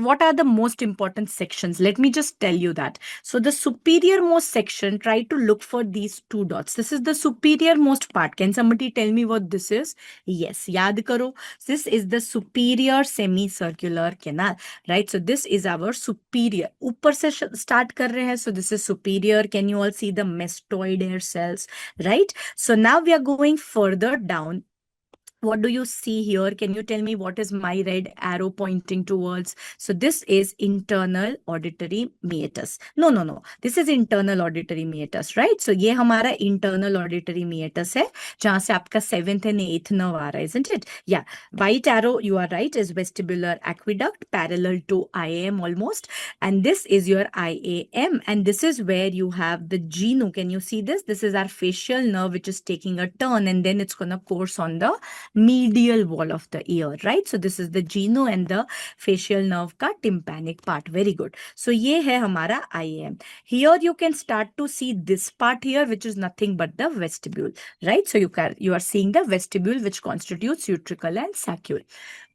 what are the most important sections? Let me just tell you that. So the superior most section, try to look for these two dots. This is the superior most part. Can somebody tell me what this is? Yes, yaad karo. This is the superior semicircular canal, right? So this is our superior. ऊपर से start कर रहे हैं. So this is superior. Can you all see the mastoid hair cells, right? So now we are going further down. What do you see here? Can you tell me what is my red arrow pointing towards? So this is internal auditory meatus. No. This is internal auditory meatus, right? So ये हमारा internal auditory meatus है, जहाँ से आपका 7th and 8th nerve आ रहा है, isn't it? Yeah. White arrow, you are right, is vestibular aqueduct, parallel to IAM almost. And this is your IAM. And this is where you have the genu. Can you see this? This is our facial nerve, which is taking a turn, and then it's going to course on the medial wall of the ear, right? So this is the genu and the facial nerve ka tympanic part. Very good. So ye hai hamara IAM. Here you can start to see this part here, which is nothing but the vestibule, right? So you are seeing the vestibule, which constitutes utricle and saccule.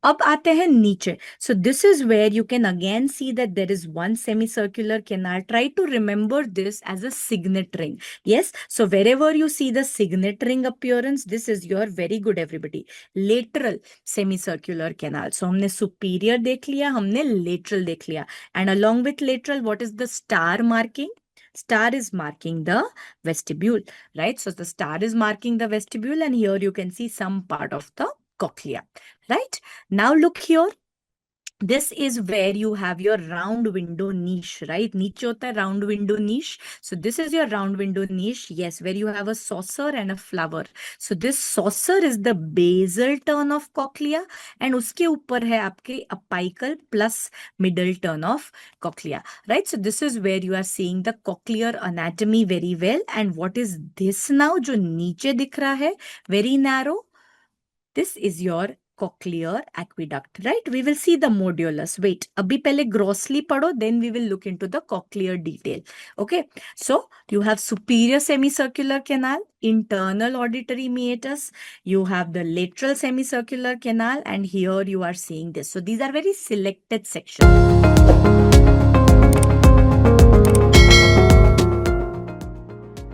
अब आते हैं नीचे. So this is where you can again see that there is one semicircular canal. Try to remember this as a signet ring. Yes. So wherever you see the signet ring appearance, this is your very good everybody. Lateral semicircular canal. So हमने superior देख लिया, हमने lateral देख लिया. And along with lateral, what is the star marking? Star is marking the vestibule, right? So the star is marking the vestibule, and here you can see some part of the cochlea, right? Now look here. This is where you have your round window niche, right? Niche hota hai round window niche. So this is your round window niche. Yes, where you have a saucer and a flower. So this saucer is the basal turn of cochlea, and uske upar hai aapke apical plus middle turn of cochlea, right? So this is where you are seeing the cochlear anatomy very well. And what is this now? Jo niche dikh raha hai, very narrow. This is your cochlear aqueduct, right? We will see the modulus. Wait, abhi pehle grossly padho, then we will look into the cochlear detail. Okay, so you have superior semicircular canal, internal auditory meatus, you have the lateral semicircular canal, and here you are seeing this. So these are very selected sections.